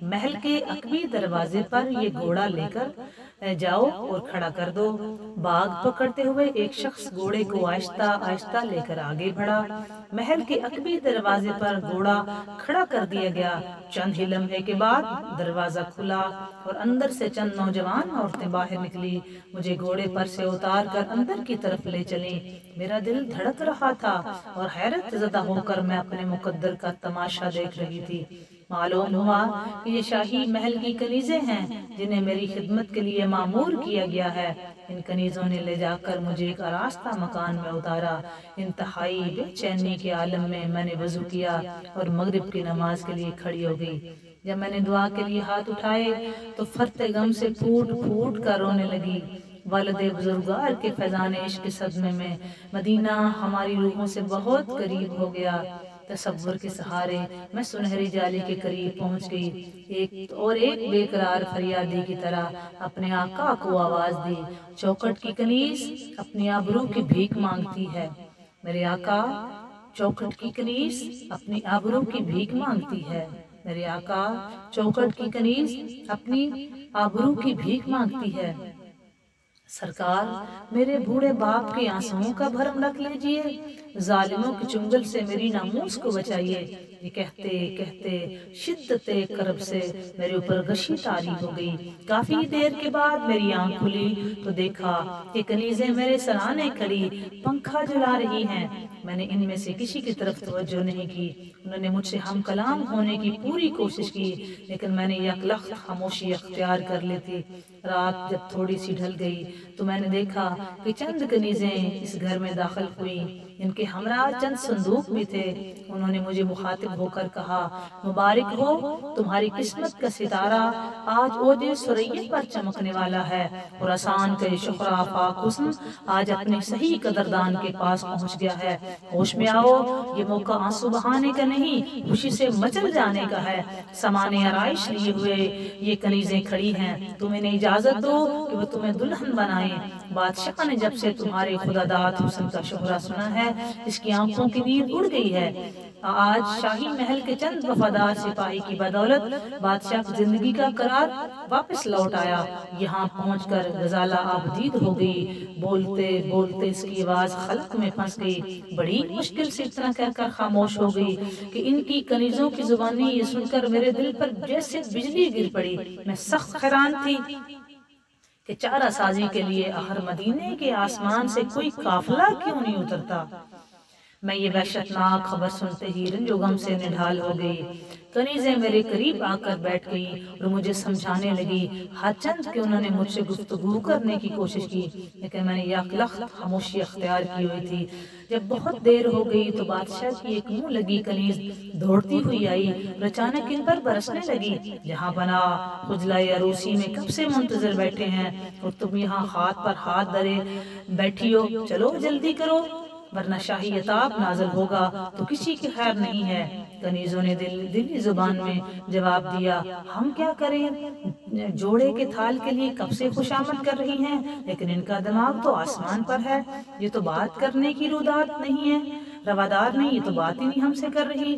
محل کے عقبی دروازے پر یہ گھوڑا لے کر جاؤ اور کھڑا کر دو۔ باغ پکڑتے ہوئے ایک شخص گھوڑے کو آہستہ آہستہ لے کر آگے بڑھا۔ محل کے عقبی دروازے پر گھوڑا کھڑا کر دیا گیا۔ چند ہی لمحے کے بعد دروازہ کھلا اور اندر سے چند نوجوان عورتیں باہر نکلی، مجھے گھوڑے پر سے اتار کر اندر کی طرف لے چلیں۔ میرا دل دھڑک رہا تھا اور حیرت زدہ ہو کر میں اپنے مقدر کا تماشا دیکھ رہی تھی۔ معلوم ہوا کہ یہ شاہی محل کی کنیزیں ہیں جنہیں میری خدمت کے لیے مامور کیا گیا ہے۔ ان کنیزوں نے لے جا کر مجھے ایک آراستہ مکان میں اتارا۔ انتہائی بے چینی کے عالم میں نے وضو کیا اور مغرب کی نماز کے لیے کھڑی ہو گئی۔ جب میں نے دعا کے لیے ہاتھ اٹھائے تو فرط غم سے پھوٹ پھوٹ کر رونے لگی۔ والد بزرگوار کے فیضان عشق کے صدمے میں مدینہ ہماری روحوں سے بہت قریب ہو گیا۔ تصور کے سہارے میں سنہری جالی کے قریب پہنچ گئی، ایک بے قرار فریادی کی طرح اپنے آقا کو آواز دی، چوکھٹ کی کنیز اپنی آبرو کی بھیک مانگتی ہے۔ میرے آقا، چوکھٹ کی کنیز اپنی آبرو کی بھیک مانگتی ہے۔ میرے آقا، چوکھٹ کی کنیز اپنی آبرو کی بھیک مانگتی ہے۔ سرکار، میرے بوڑھے باپ کے آنسوؤں کا بھرم رکھ لیجئے، ظالموں کے چنگل سے میری ناموس کو بچائیے۔ یہ کہتے کہتے شدت کرب سے میرے اوپر غشی طاری ہو گئی۔ کافی دیر کے بعد میری آنکھ کھلی تو دیکھا کہ کنیزیں میرے سرانے کھڑی پنکھا جلا رہی ہیں۔ میں نے ان میں سے کسی کی طرف توجہ نہیں کی۔ انہوں نے مجھ سے ہم کلام ہونے کی پوری کوشش کی، لیکن میں نے یک لخت خاموشی اختیار کر لی تھی۔ رات جب تھوڑی سی ڈھل گئی تو میں نے دیکھا کہ چند کنیزیں اس گھر میں داخل ہوئیں۔ ان کے ہمراہ چند صندوق بھی تھے۔ انہوں نے مجھے مخاطب ہو کر کہا، مبارک ہو، تمہاری قسمت کا ستارہ آج عود ثریا پر چمکنے والا ہے اور آسان کے شہرا آفاق حسن آج اپنے صحیح قدردان کے پاس پہنچ گیا ہے۔ ہوش میں آؤ، یہ موقع آنسو بہانے کا نہیں، خوشی سے مچل جانے کا ہے۔ سامان آرائش لیے ہوئے یہ کنیزیں کھڑی ہیں، تم انہیں اجازت دو کہ وہ تمہیں دلہن بنائیں۔ بادشاہ نے جب سے تمہارے خداداد حسن کا شہرا سنا ہے، اس کی آنکھوں کی نیند اڑ گئی ہے۔ آج شاہی محل کے چند وفادار سپاہی کی بدولت بادشاہ کی زندگی کا قرار واپس لوٹ آیا۔ یہاں پہنچ کر غزالہ آبدید ہو گئی، بولتے بولتے اس کی آواز خلق میں پھنس گئی۔ بڑی مشکل سے اتنا کہہ کر خاموش ہو گئی کہ ان کی کنیزوں کی زبانی یہ سن کر میرے دل پر جیسے بجلی گر پڑی۔ میں سخت حیران تھی کہ چارہ سازی کے لیے آخر مدینے کے آسمان سے کوئی قافلہ کیوں نہیں اترتا۔ میں یہ وحشتناک خبر سنتے ہی رنج و غم سے نڈھال ہو گئی۔ کنیزیں میرے قریب آ کر بیٹھ گئیں اور مجھے سمجھانے لگی، ہر چند کہ انہوں نے مجھ سے گفتگو کرنے کی کوشش کی، لیکن میں نے یک لخت خاموشی اختیار کی ہوئی تھی۔ جب بہت دیر ہو گئی تو بادشاہ کی ایک منہ لگی کنیز دوڑتی ہوئی آئی اور اچانک ان پر برسنے لگی، جہاں بنا خجلۂ عروسی میں کب سے منتظر بیٹھے ہیں اور تم یہاں ہاتھ پر ہاتھ دھرے بیٹھی ہو، چلو جلدی کرو ورنہ شاہی عتاب نازل ہوگا تو کسی کی خیر نہیں ہے۔ کنیزوں نے دلی زبان میں جواب دیا، ہم کیا کریں، جوڑے کے تھال کے لیے کب سے خوشامد کر رہی ہیں، لیکن ان کا دماغ تو آسمان پر ہے، یہ تو بات کرنے کی روادار نہیں ہے، یہ تو بات ہی نہیں ہم سے کر رہی۔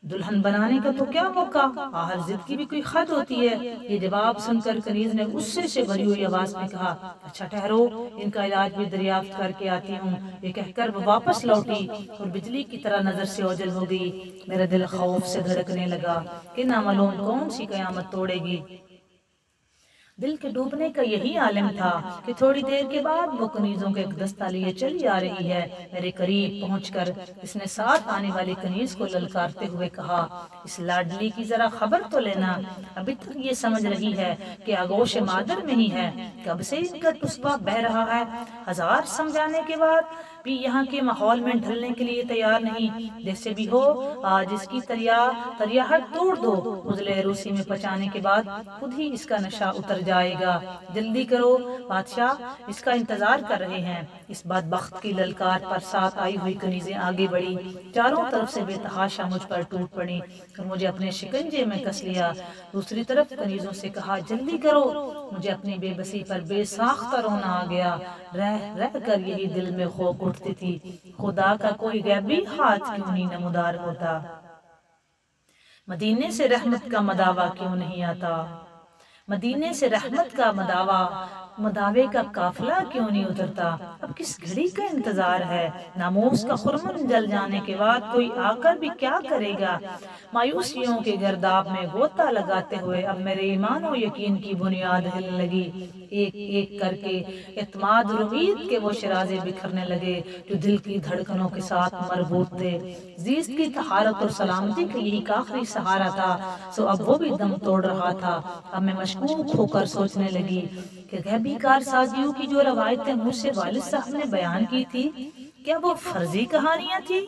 دلہن بنانے کا تو کیا موقع، آخر ضد کی بھی کوئی حد ہوتی ہے۔ یہ جواب سن کر کنیز نے غصے سے بھری ہوئی آواز میں کہا، اچھا ٹھہرو، ان کا علاج بھی دریافت کر کے آتی ہوں۔ یہ کہہ کر وہ واپس لوٹی اور بجلی کی طرح نظر سے اوجھل ہو گئی۔ میرا دل خوف سے دھڑکنے لگا کہ نامعلوم کون سی قیامت توڑے گی۔ دل کے ڈوبنے کا یہی عالم تھا کہ تھوڑی دیر کے بعد وہ کنیزوں کا ایک دستہ لیے چلی آ رہی ہے۔ میرے قریب پہنچ کر اس نے ساتھ آنے والی کنیز کو للکارتے ہوئے کہا، اس لاڈلی کی ذرا خبر تو لینا، ابھی تک یہ سمجھ رہی ہے کہ آغوش مادر میں ہی ہے، کب سے ان کا ٹسبا بہہ رہا ہے، ہزار سمجھانے کے بعد بھی یہاں کے ماحول میں ڈھلنے کے لیے تیار نہیں۔ جیسے بھی ہو آج اس کی تریاحت توڑ دو، عزلِ عروسی میں پچانے کے بعد خود ہی اس کا نشہ اتر جائے گا، جلدی کرو، بادشاہ اس کا انتظار کر رہے ہیں۔ اس بدبخت کی للکار پر ساتھ آئی ہوئی کنیزیں آگے بڑھی، چاروں طرف سے بے تحاشا مجھ پر ٹوٹ پڑی اور مجھے اپنے شکنجے میں کس لیا۔ دوسری طرف کنیزوں سے کہا، جلدی کرو، مجھے اپنی بے بسی پر بے ساختہ رونا آ گیا، رہ کر یہی دل میں خوک اٹھتی تھی، خدا کا کوئی غیبی ہاتھ کیوں نہیں نمودار ہوتا۔ مدینے سے رحمت کا مداوا کیوں نہیں آتا؟ مدینے سے رحمت کا مداوے کا قافلہ کیوں نہیں اترتا؟ اب کس گھڑی کا انتظار ہے؟ ناموس کا خرمن جل جانے کے بعد کوئی آ کر بھی کیا کرے گا؟ مایوسیوں کے گرداب میں غوطہ لگاتے ہوئے اب میرے ایمان و یقین کی بنیاد ہلنے لگی۔ ایک ایک کر کے اعتماد اور امید کے وہ شرازے بکھرنے لگے جو دل کی دھڑکنوں کے ساتھ مربوط تھے۔ زیست کی طہارت اور سلامتی کا یہی آخری سہارا تھا، سو اب وہ بھی دم توڑ رہا تھا۔ اب میں مشکوک ہو کر سوچنے لگی کہ غیبی کارسازیوں کی جو روایتیں مجھ سے والد صاحب نے بیان کی تھی، کیا وہ فرضی کہانیاں تھی؟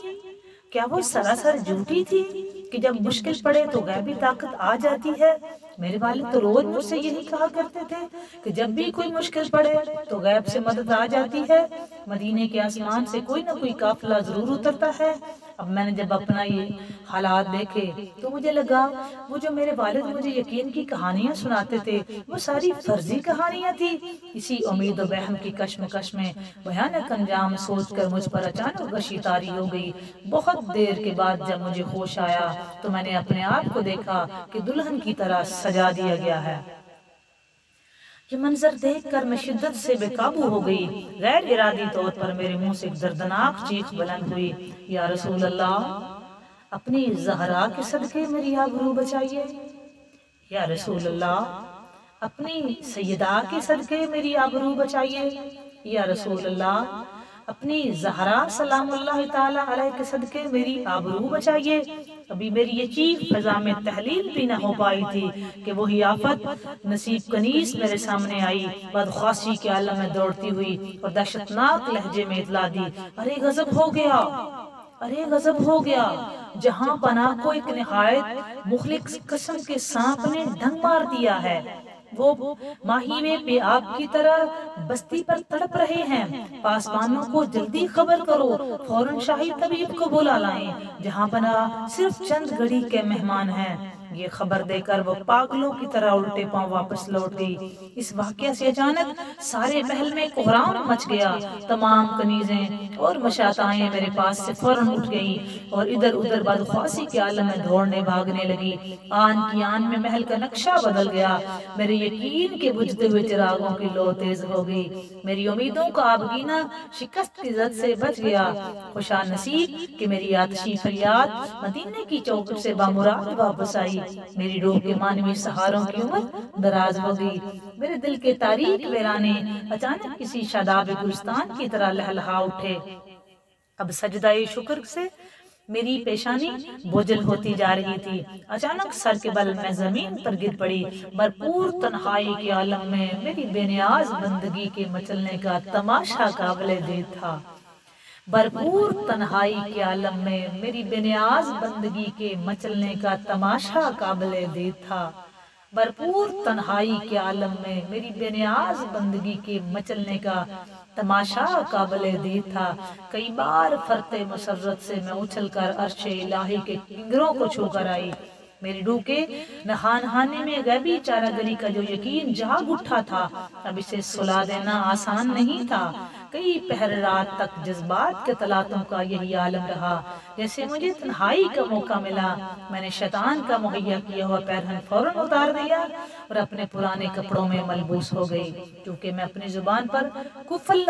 کیا وہ سراسر جھوٹی تھی کہ جب مشکل پڑے تو غیبی طاقت آ جاتی ہے؟ میرے والد تو روز مجھ سے یہی کہا کرتے تھے کہ جب بھی کوئی مشکل پڑے تو غیب سے مدد آ جاتی ہے، مدینے کے آسمان سے کوئی نہ کوئی قافلہ ضرور اترتا ہے۔ اب میں نے جب اپنا یہ حالات دیکھے تو مجھے لگا وہ جو میرے والد مجھے یقین کی کہانیاں سناتے تھے وہ ساری فرضی کہانیاں تھی۔ اسی امید و بہم کی کشمکش میں بھیانک انجام سوچ کر مجھ پر اچانک غشی طاری ہو گئی۔ بہت دیر کے بعد جب مجھے ہوش آیا تو میں نے اپنے آپ کو دیکھا کہ دلہن کی طرح سجا دیا گیا ہے۔ یہ منظر دیکھ کر میں شدت سے بے قابو ہو گئی۔ غیر ارادی طور پر میرے منہ سے ایک دردناک چیخ بلند ہوئی، یا رسول اللہ، اپنی زہرا کے صدقے میری آبرو بچائیے۔ یا رسول اللہ، اپنی سیدہ کے صدقے میری آبرو بچائیے۔ یا رسول اللہ، اپنی زہرا سلام اللہ تعالی علیہ کے صدقے میری آبرو بچائیے۔ ابھی میری یہ چیخ فضا میں تحلیل بھی نہ ہو پائی تھی کہ وہی آفت نصیب کنیز میرے سامنے آئی، بدخواسی کے عالم میں دوڑتی ہوئی اور دہشتناک لہجے میں اطلاع دی، ارے غضب ہو گیا، ارے غضب ہو گیا، جہاں پناہ کو ایک نہایت مخلص قسم کے سانپ نے ڈنگ مار دیا ہے۔ وہ ماہی بے آب کی طرح بستی پر تڑپ رہے ہیں، پاسبانوں کو جلدی خبر کرو، فوراً شاہی طبیب کو بلا لائیں، جہاں پناہ صرف چند گھڑی کے مہمان ہیں۔ یہ خبر دے کر وہ پاگلوں کی طرح الٹے پاؤں واپس لوٹ گئی۔ اس واقعہ سے اچانک سارے محل میں کوہرام مچ گیا۔ تمام کنیزیں اور مشاتائیں میرے پاس سے فوراً اٹھ گئیں اور ادھر ادھر بدخواسی کے عالم میں دوڑنے بھاگنے لگی۔ آن کی آن میں محل کا نقشہ بدل گیا۔ میرے یقین کے بجھتے ہوئے چراغوں کی لو تیز ہو گئی۔ میری امیدوں کا آبگینہ شکست کی زد سے بچ گیا۔ خوشا نصیب کہ میری آتشی فریاد مدینے کی چوکھٹ سے بامراد واپس آئی۔ میری روح کے مانوی سہاروں کی عمر دراز ہو گئی۔ میرے دل کے تاریک ویرانے اچانک کسی شاداب گلستان کی طرح لہلہا اٹھے۔ اب سجدہ شکر سے میری پیشانی بوجھل ہوتی جا رہی تھی۔ اچانک سر کے بل میں زمین پر گر پڑی۔ بھرپور تنہائی کے عالم میں میری بے نیاز بندگی کے مچلنے کا تماشا قابل دید تھا۔ بھرپور تنہائی کے عالم میں میری بے نیاز بندگی کے مچلنے کا تماشا قابل دید تھا۔ بھرپور تنہائی کے عالم میں میری بے نیاز بندگی کے مچلنے کا تماشا قابل دید تھا۔ کئی بار فرط مسرت سے میں اچھل کر عرش الہی کے کنگروں کو چھو کر آئی۔ میری روح کے نہانے میں غیبی چارہ گری کا جو یقین جاگ اٹھا تھا، اب اسے سلا دینا آسان نہیں تھا۔ کئی پہر رات تک جذبات کے تلاطم کا یہی عالم رہا۔ جیسے مجھے تنہائی کا موقع ملا، میں نے شیطان کا مہیا کیا ہوا پیرہن فوراً اتار دیا اور اپنے پرانے کپڑوں میں ملبوس ہو گئی۔ کیونکہ میں اپنی زبان پر قفل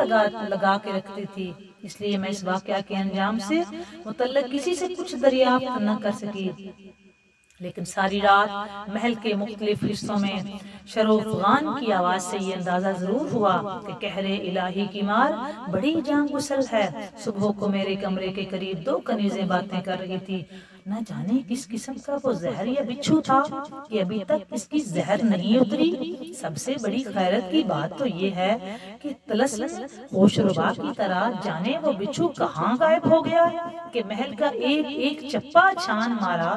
لگا کے رکھتی تھی، اس لیے میں اس واقعہ کے انجام سے متعلق کسی سے کچھ دریافت نہ کر سکی۔ لیکن ساری رات محل کے مختلف حصوں میں شرو افغان کی آواز سے یہ اندازہ ضرور ہوا کہ قہر الہی کی مار بڑی جان گسل ہے۔ صبح کو میرے کمرے کے قریب دو کنیزیں باتیں کر رہی تھی۔ نہ جانے کس قسم کا وہ زہر یا بچھو تھا کہ ابھی تک اس کی زہر نہیں اتری۔ سب سے بڑی خیرت کی بات تو یہ ہے کہ طلسم ہوش ربا کی طرح جانے وہ بچھو کہاں غائب ہو گیا کہ محل کا ایک ایک چپا چھان مارا،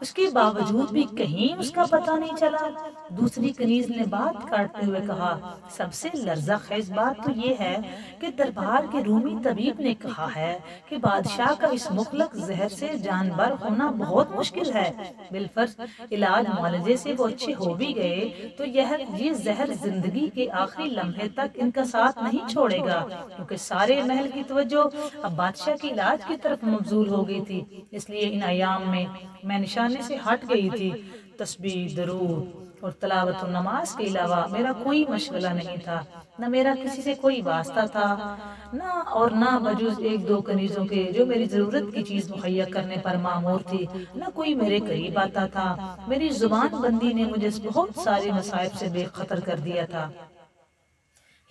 اس کے باوجود بھی کہیں اس کا پتہ نہیں چلا۔ دوسری کنیز نے بات کاٹتے ہوئے کہا، سب سے لرزہ خیز بات تو یہ ہے کہ دربار کے رومی طبیب نے کہا ہے کہ بادشاہ کا اس مخلق زہر سے جان بر ہونا بہت مشکل ہے۔ بالفرض علاج معالجے سے وہ اچھے ہو بھی گئے تو یہ زہر زندگی کے آخری لمحے تک ان کا ساتھ نہیں چھوڑے گا، کیونکہ سارے محل کی توجہ اب بادشاہ کے علاج کی طرف مبذول ہو گئی تھی۔ اس لیے ان ایام میں نشان نشانے سے ہٹ گئی تھی۔ تسبیح، درود اور تلاوت و نماز کے علاوہ میرا کوئی مشغلہ نہیں تھا، نہ میرا کسی سے کوئی واسطہ تھا، نہ بجز ایک دو کنیزوں کے جو میری ضرورت کی چیز مہیا کرنے پر مامور تھی، نہ کوئی میرے قریب آتا تھا۔ میری زبان بندی نے مجھے بہت سارے مصائب سے بے خطر کر دیا تھا۔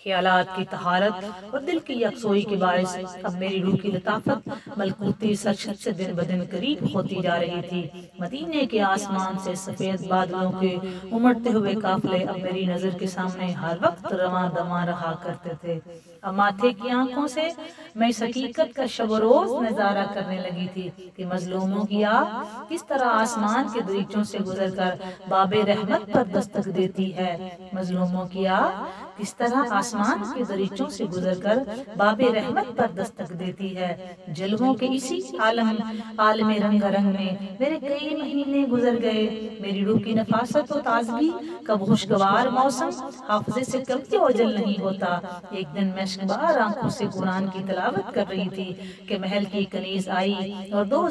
خیالات کی طہارت اور دل کی یکسوئی کے باعث اب میری روح کی لطافت ملکوتی سرشت سے دن بدن قریب ہوتی جا رہی تھی۔ مدینے کے آسمان سے سفید بادلوں کے امڑتے ہوئے قافلے اب میری نظر کے سامنے ہر وقت رواں دواں رہا کرتے تھے۔ اب ماتھے کی آنکھوں سے میں اس حقیقت کا شب و روز نظارہ کرنے لگی تھی کہ مظلوموں کی آہ کس طرح آسمان کے دریچوں سے گزر کر باب رحمت پر دستک دیتی ہے۔ مظلوموں کی آہ کس طرح آسمان کے دریچوں سے گزر کر باب رحمت پر دستک دیتی ہے۔ جلووں کے اسی عالم رنگ رنگ میں میرے کئی مہینے گزر گئے۔ میری روح کی نفاست و تازگی کا خوشگوار موسم حافظے سے کبھی اوجل نہیں ہوتا۔ ایک دن میں اشکبار آنکھوں سے قرآن کی تلاوت کر رہی تھی کہ محل کی کنیز آئی اور دو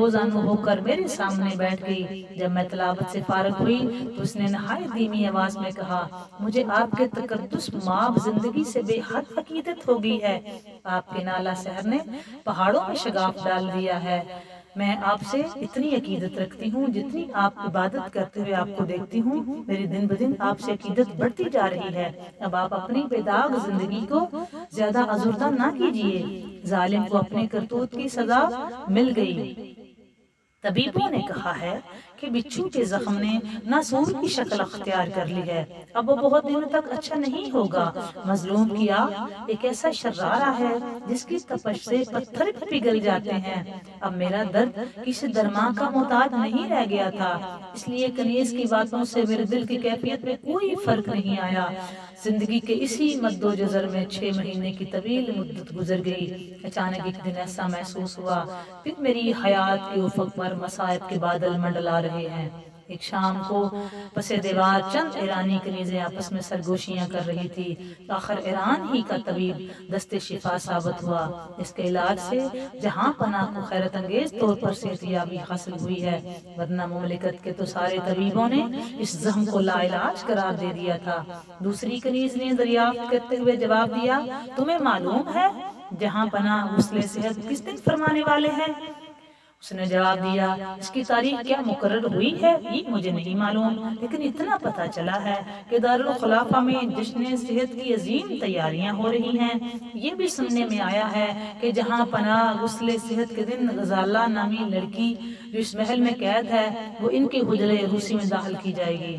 زانوں ہو کر میرے سامنے بیٹھ گئی۔ جب میں تلاوت سے فارغ ہوئی تو اس نے نہایت دھیمی آواز میں کہا، مجھے آپ کے تقدس مآب زندگی سے بے حد عقیدت ہو گئی ہے۔ آپ کے نالہ سحر نے پہاڑوں میں شگاف ڈال دیا ہے۔ میں آپ سے اتنی عقیدت رکھتی ہوں جتنی آپ عبادت کرتے ہوئے آپ کو دیکھتی ہوں۔ میری دن بدن آپ سے عقیدت بڑھتی جا رہی ہے۔ اب آپ اپنی بے داغ زندگی کو زیادہ ازردہ نہ کیجیے۔ ظالم کو اپنے کرتوت کی سزا مل گئی۔ طبیبوں نے کہا ہے کہ بچھو کے زخم نے ناسور کی شکل اختیار کر لی ہے، اب وہ بہت دنوں تک اچھا نہیں ہوگا۔ مظلوم کی آہ ایک ایسا شرارہ ہے جس کی تپش سے پتھر پگھل جاتے ہیں۔ اب میرا درد کسی درماں کا محتاج نہیں رہ گیا تھا، اس لیے کنیز کی باتوں سے میرے دل کی کیفیت میں کوئی فرق نہیں آیا۔ زندگی کے اسی مد و جزر میں 6 مہینے کی طویل مدت گزر گئی۔ اچانک ایک دن ایسا محسوس ہوا پھر میری حیات کے افق پر مصائب کے بادل منڈلا رہے ہیں۔ ایک شام کو پس دیوار چند ایرانی کنیزیں آپس میں سرگوشیاں کر رہی تھی۔ آخر ایران ہی کا طبیب دست شفا ثابت ہوا۔ اس کے علاج سے جہاں پناہ کو خیرت انگیز طور پر صحتیابی حاصل ہوئی ہے، ورنہ مملکت کے تو سارے طبیبوں نے اس زخم کو لا علاج قرار دے دیا تھا۔ دوسری کنیز نے دریافت کرتے ہوئے جواب دیا، تمہیں معلوم ہے جہاں پناہ غسل صحت کس دن فرمانے والے ہیں؟ اس نے جواب دیا، اس کی تاریخ کیا مقرر ہوئی ہے یہ مجھے نہیں معلوم، لیکن اتنا پتا چلا ہے کہ دارالخلافہ میں جشن صحت کی عظیم تیاریاں ہو رہی ہیں۔ یہ بھی سننے میں آیا ہے کہ جہاں پناہ غسل صحت کے دن غزالہ نامی لڑکی جو اس محل میں قید ہے وہ ان کے حجرے روسی میں داخل کی جائے گی۔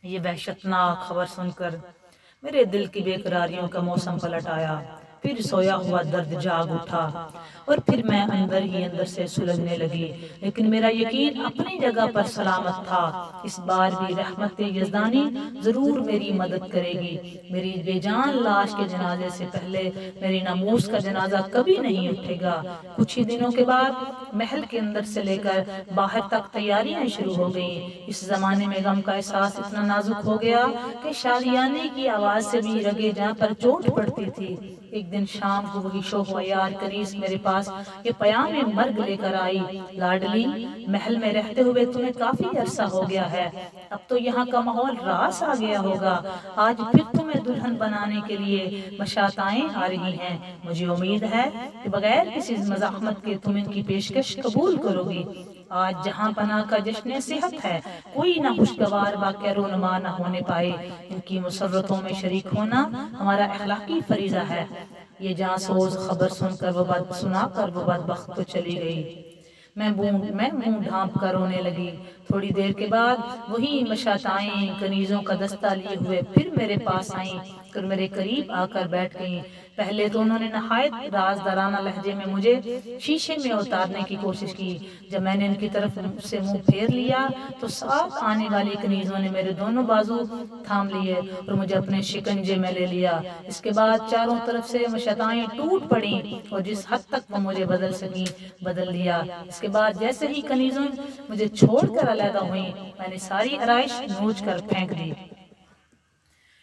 یہ وحشتناک خبر سن کر میرے دل کی بے قراریوں کا موسم پلٹ آیا۔ پھر سویا ہوا درد جاگ اٹھا اور پھر میں اندر ہی اندر سے سلگنے لگی، لیکن میرا یقین اپنی جگہ پر سلامت تھا۔ اس بار بھی رحمت یزدانی ضرور میری مدد کرے گی۔ میری بے جان لاش کے جنازے سے پہلے میری ناموس کا جنازہ کبھی نہیں اٹھے گا۔ کچھ ہی دنوں کے بعد محل کے اندر سے لے کر باہر تک تیاریاں شروع ہو گئیں۔ اس زمانے میں غم کا احساس اتنا نازک ہو گیا کہ شادیانے کی آواز سے بھی رگے جاں پر چوٹ پڑتی تھی۔ ایک دن شام کو وہی شوخ و یار کنیز میرے پاس یہ پیام مرگ لے کر آئی، لاڈلی محل میں رہتے ہوئے تمہیں کافی عرصہ ہو گیا ہے، اب تو یہاں کا ماحول راس آ گیا ہوگا، آج پھر تمہیں دلہن بنانے کے لیے مشاتائیں آ رہی ہیں۔ مجھے امید ہے کہ بغیر کسی مزاحمت کے تم ان کی پیشکش قبول کرو گی۔ آج جہاں پناہ کا جشن صحت ہے، کوئی نہ خوشگوار واقعہ رونما نہ ہونے پائے۔ ان کی مسرتوں میں شریک ہونا ہمارا اخلاقی فریضہ ہے۔ یہ جانسوز خبر سنا کر وہ بدبخت تو چلی گئی۔ میں منہ ڈھانپ کر رونے لگی۔ تھوڑی دیر کے بعد وہی مشاتائیں کنیزوں کا دستہ لیے ہوئے پھر میرے پاس آئیں اور میرے قریب آ کر بیٹھ گئیں۔ پہلے تو انہوں نے نہایت رازدارانہ لہجے میں مجھے شیشے میں اتارنے کی کوشش کی۔ جب میں نے ان کی طرف سے منہ پھیر لیا تو ساتھ آنے والی کنیزوں نے میرے دونوں بازو تھام لیے اور مجھے اپنے شکنجے میں لے لیا۔ اس کے بعد چاروں طرف سے مشاتائیں ٹوٹ پڑیں اور جس حد تک وہ مجھے بدل سکیں بدل دیا۔ اس کے بعد جیسے ہی کنیزوں مجھے چھوڑ کر علیحدہ ہوئیں، میں نے ساری آرائش نوچ کر پھینک دی۔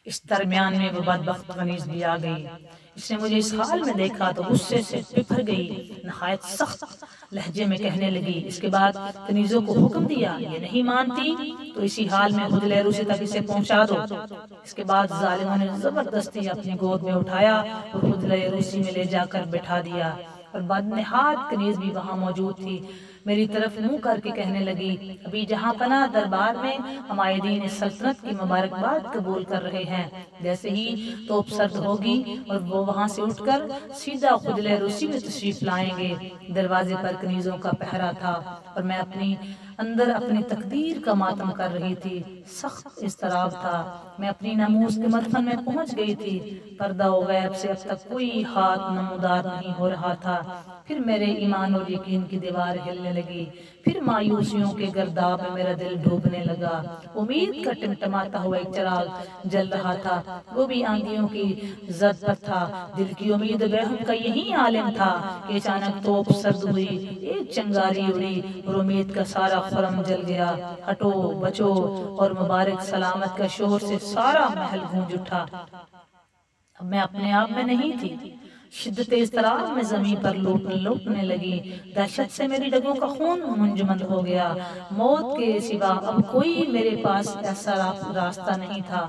اس درمیان میں وہ بدبخت کنیز بھی آ گئی۔ اس نے مجھے اس حال میں دیکھا تو غصے سے بھر گئی، نہایت سخت لہجے میں کہنے لگی۔ اس کے بعد کنیزوں کو حکم دیا، یہ نہیں مانتی تو اسی حال میں خود لہروسی تک اسے پہنچا دو۔ اس کے بعد ظالموں نے زبردستی اپنی گود میں اٹھایا اور خود لہروسی میں لے جا کر بٹھا دیا، اور بدنہاد کنیز بھی وہاں موجود تھی۔ میری طرف منہ کر کے کہنے لگی، ابھی جہاں پناہ دربار میں عمائدین سلطنت کی مبارکباد قبول کر رہے ہیں، جیسے ہی توپ سرد ہوگی اور وہ وہاں سے اٹھ کر سیدھا خود لہروسی میں تشریف لائیں گے۔ دروازے پر کنیزوں کا پہرا تھا اور میں اندر اپنی تقدیر کا ماتم کر رہی تھی۔ سخت اضطراب تھا۔ میں اپنی ناموس کے مدفن میں پہنچ گئی تھی۔ پردہ و غیب سے اب تک کوئی ہاتھ نمودار نہیں ہو رہا تھا۔ پھر میرے ایمان اور یقین کی دیوار ہلنے لگی۔ پھر مایوسیوں کے گرداب میں میرا دل ڈوبنے لگا۔ امید کا ٹمٹماتا ہوا ایک چراغ جل رہا تھا، وہ بھی آندھیوں کی زد پر تھا۔ دل کی امید بہم کا یہی عالم تھا کہ اچانک توپ سرد ہوئی، ایک چنگاری اڑی اور امید کا سارا خرم جل گیا۔ ہٹو بچو اور مبارک سلامت کا شور سے سارا محل گونج اٹھا۔ اب میں اپنے آپ میں نہیں تھی۔ شدت اضطراب میں زمین پر لوٹنے لگی۔ دہشت سے میری رگوں کا خون منجمد ہو گیا۔ موت کے سوا اب کوئی میرے پاس ایسا راستہ نہیں تھا۔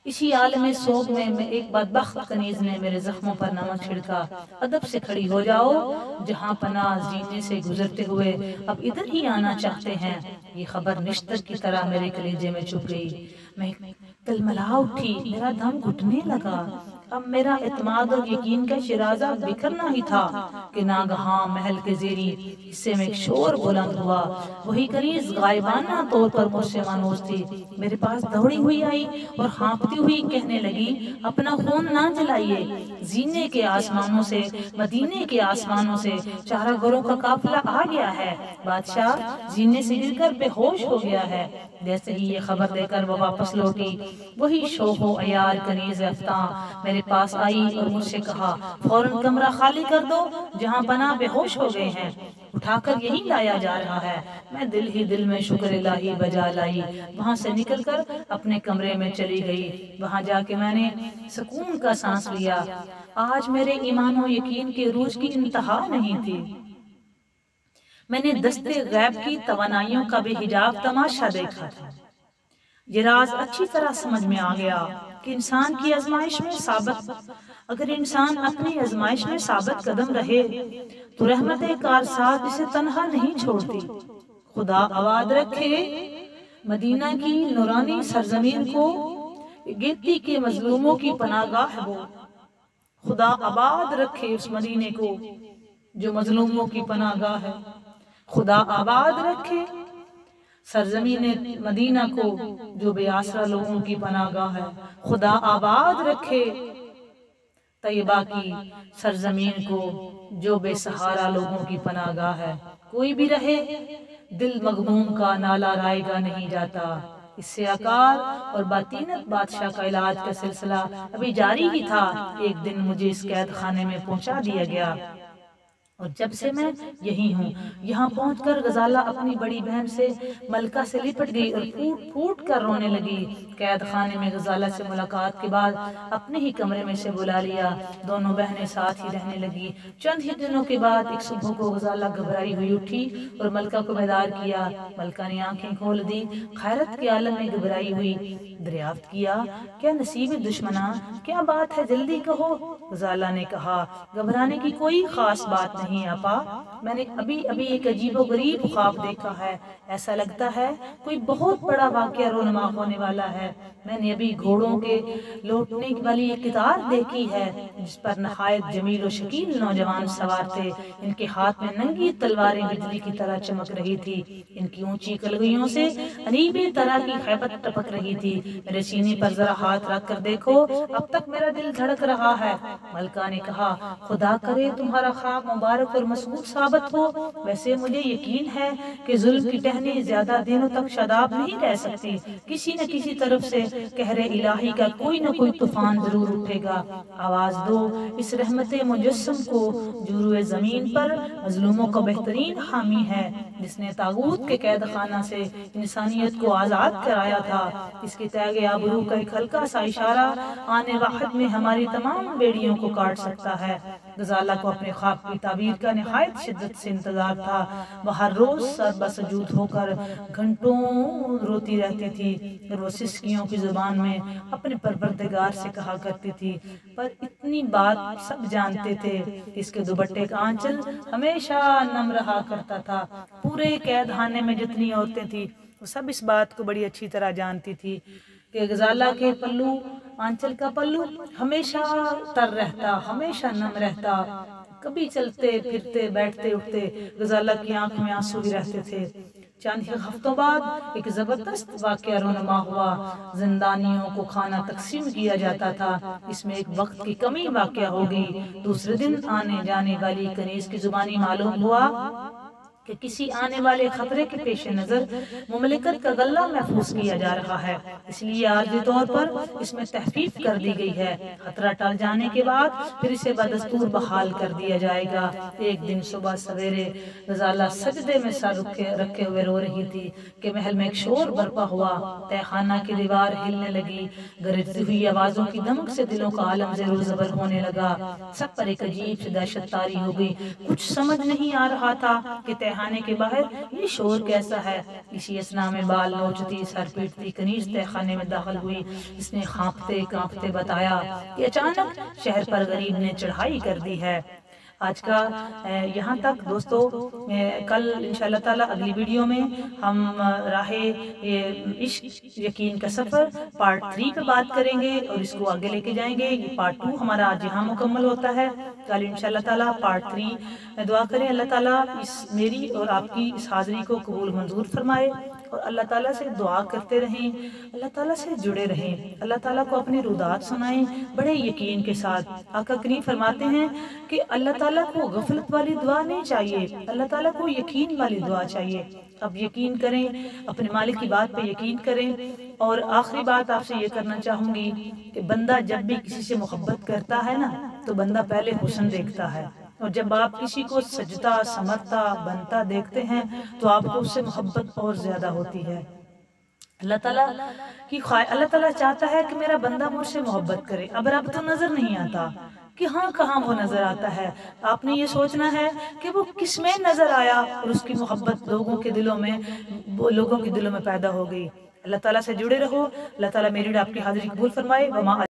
اسی عالم سوگ میں ایک بدبخت کنیز نے میرے زخموں پر نمک چھڑکا۔ ادب سے کھڑی ہو جاؤ، جہاں پناہ زینے سے گزرتے ہوئے اب ادھر ہی آنا چاہتے ہیں۔ یہ خبر نشتر کی طرح میرے کلیجے میں چھپ گئی۔ میں تلملا اٹھی، میرا دم گھٹنے لگا۔ اب میرا اعتماد اور یقین کا شرازہ بکھرنا ہی تھا کہ ناگہاں محل کے زیریں حصے میں ایک شور بلند ہوا۔ وہی کنیز غائبانہ طور پر مجھ سے مانوس تھی، میرے پاس دوڑی ہوئی آئی اور ہانپتی ہوئی کہنے لگی، اپنا خون نہ جلائیے، زینے کے آسمانوں سے، مدینے کے آسمانوں سے چارہ گھروں کا قافلہ آ گیا ہے۔ بادشاہ زینے سے گر کر بے ہوش ہو گیا ہے۔ جیسے ہی یہ خبر دے کر وہ واپس لوٹی، وہی شوخ و عیار کنیز افتاں میرے پاس آئی اور مجھ سے کہا، فوراً کمرہ خالی کر دو، جہاں پناہ بے ہوش ہو گئے ہیں، اٹھا کر یہی لایا جا رہا ہے۔ میں دل ہی دل میں شکر الہی بجا لائی، وہاں سے نکل کر اپنے کمرے میں چلی گئی۔ وہاں جا کے میں نے سکون کا سانس لیا۔ آج میرے ایمان و یقین کے عروج کی انتہا نہیں تھی۔ میں نے دستے غیب کی توانائیوں کا بے حجاب تماشا دیکھا تھا۔ یہ راز اچھی طرح سمجھ میں آ گیا کہ انسان کی آزمائش میں اگر انسان اپنی آزمائش میں ثابت قدم رہے تو رحمت کارساز اسے تنہا نہیں چھوڑتی۔ خدا آباد رکھے مدینہ کی نورانی سرزمین کو، گیتی کے مظلوموں کی پناہ گاہ ہے وہ۔ خدا آباد رکھے اس مدینے کو جو مظلوموں کی پناہ گاہ ہے۔ خدا آباد رکھے سرزمین مدینہ کو جو بے آسرا لوگوں کی پناہ گاہ ہے۔ خدا آباد رکھے طیبہ کی سرزمین کو جو بے سہارا لوگوں کی پناہ گاہ ہے۔ کوئی بھی رہے دل مغموم کا نالہ رائے گا نہیں جاتا۔ اس سے عقال اور باطینت بادشاہ کا علاج کا سلسلہ ابھی جاری ہی تھا۔ ایک دن مجھے اس قید خانے میں پہنچا دیا گیا اور جب سے میں یہی ہوں۔ یہاں پہنچ کر غزالہ اپنی بڑی بہن سے ملکہ سے لپٹ گئی اور پھوٹ پھوٹ کر رونے لگی۔ قید خانے میں غزالہ سے ملاقات کے بعد اپنے ہی کمرے میں سے بلا لیا۔ دونوں بہنیں ساتھ ہی رہنے لگی۔ چند ہی دنوں کے بعد ایک صبح کو غزالہ گھبرائی ہوئی اٹھی اور ملکہ کو بیدار کیا۔ ملکہ نے آنکھیں کھول دی، حیرت کے عالم میں گھبرائی ہوئی۔ دریافت کیا، کیا نصیب دشمنا، کیا بات ہے جلدی کہو۔ غزالہ نے کہا، گھبرانے کی کوئی خاص بات نہیں آپا، میں نے ابھی ایک عجیب و غریب خواب دیکھا ہے۔ ایسا لگتا ہے کوئی بہت بڑا واقعہ رونما ہونے والا ہے۔ میں نے ابھی گھوڑوں کے لوٹنے والی ایک قطار دیکھی ہے جس پر نہایت جمیل و شکیل نوجوان سوار تھے۔ ان کے ہاتھ میں ننگی تلواریں بجلی کی طرح چمک رہی تھی۔ ان کی اونچی کلگیوں سے عجیب طرح کی ہیبت ٹپک رہی تھی۔ میرے سینے پر ذرا ہاتھ رکھ کر دیکھو، اب تک میرا دل دھڑک رہا ہے۔ ملکہ نے کہا، خدا کرے تمہارا خواب مبارک اور مسعود ثابت ہو۔ ویسے مجھے یقین ہے کہ ظلم کی ٹہنی زیادہ دنوں تک شاداب نہیں رہ سکتی۔ کسی نہ کسی طرف سے قہر الہی کا کوئی نہ کوئی طوفان ضرور اٹھے گا۔ آواز دو اس رحمت مجسم کو جو روئے زمین پر مظلوموں کا بہترین حامی ہے، جس نے طاغوت کے قید خانہ سے انسانیت کو آزاد کرایا تھا۔ اس کے تیغ آبرو کا ایک ہلکا سا اشارہ آنے واحد میں ہماری تمام بیڑیوں کو کاٹ سکتا ہے۔ غزالہ کو اپنے خواب کی تعبیر کا نہایت شدت سے انتظار تھا۔ وہ ہر روز سر بسجود ہو کر گھنٹوں روتی رہتی تھی اور وہ سسکیوں کی زبان میں اپنے پروردگار سے کہا کرتی تھی، پر اتنی بات سب جانتے تھے کہ اس کے دوپٹے کا آنچل ہمیشہ نم رہا کرتا تھا۔ پورے قید خانے میں جتنی عورتیں تھیں وہ سب اس بات کو بڑی اچھی طرح جانتی تھی کہ غزالہ کے پلو، آنچل کا پلو ہمیشہ تر رہتا، ہمیشہ نم رہتا، کبھی چلتے پھرتے بیٹھتے اٹھتے غزالہ کی آنکھ میں آنسو بھی رہتے تھے۔ چند ہفتوں بعد ایک زبردست واقعہ رونما ہوا۔ زندانیوں کو کھانا تقسیم کیا جاتا تھا، اس میں ایک وقت کی کمی واقع ہوگی۔ دوسرے دن آنے جانے والی کنیز کی زبانی معلوم ہوا کہ کسی آنے والے خطرے کے پیش نظر مملکت کا غلہ محفوظ کیا جا رہا ہے، اس لیے عارضی طور پر اس میں تخفیف کر دی گئی ہے۔ خطرہ ٹل جانے کے بعد پھر اسے بدستور بحال کر دیا جائے گا۔ ایک دن صبح سویرے غزالہ سجدے میں سر رکھے ہوئے رو رہی تھی کہ محل میں ایک شور برپا ہوا، تہ خانہ کی دیوار ہلنے لگی، گرجتی ہوئی آوازوں کی دمک سے دلوں کا عالم زیر و زبر ہونے لگا۔ سب پر ایک عجیب سی دہشت طاری ہو گئی، کچھ سمجھ نہیں آ رہا تھا کہ تہ خانے کے باہر یہ شور کیسا ہے۔ اسی اسنا میں بال نوچتی سر پیٹتی کنیز تہ خانے میں داخل ہوئی۔ اس نے کانپتے کانپتے بتایا کہ اچانک شہر پر غریب نے چڑھائی کر دی ہے۔ آج کا یہاں تک دوستو، کل انشاءاللہ تعالی اگلی ویڈیو میں ہم راہ عشق یقین کا سفر پارٹ 3 پہ بات کریں گے اور اس کو آگے لے کے جائیں گے۔ یہ پارٹ 2 ہمارا آج یہاں مکمل ہوتا ہے۔ کل انشاءاللہ تعالی پارٹ 3 دعا کریں اللہ تعالیٰ اس میری اور آپ کی اس حاضری کو قبول منظور فرمائے، اور اللہ تعالیٰ سے دعا کرتے رہیں، اللہ تعالیٰ سے جڑے رہیں، اللہ تعالیٰ کو اپنی رودات سنائیں بڑے یقین کے ساتھ۔ آقا کریم فرماتے ہیں کہ اللہ تعالیٰ کو غفلت والی دعا نہیں چاہیے، اللہ تعالیٰ کو یقین والی دعا چاہیے۔ اب یقین کریں، اپنے مالک کی بات پہ یقین کریں۔ اور آخری بات آپ سے یہ کرنا چاہوں گی کہ بندہ جب بھی کسی سے محبت کرتا ہے نا تو بندہ پہلے حسن دیکھتا ہے، اور جب آپ کسی کو سجتا سمرتا بنتا دیکھتے ہیں تو آپ کو اس سے محبت اور زیادہ ہوتی ہے۔ اللہ تعالیٰ چاہتا ہے کہ میرا بندہ مجھ سے محبت کرے۔ اب رب تو نظر نہیں آتا کہ ہاں کہاں وہ نظر آتا ہے، آپ نے یہ سوچنا ہے کہ وہ کس میں نظر آیا اور اس کی محبت لوگوں کے دلوں میں پیدا ہو گئی۔ اللہ تعالیٰ سے جڑے رہو، اللہ تعالیٰ میری اور آپ کی حاضری قبول فرمائے۔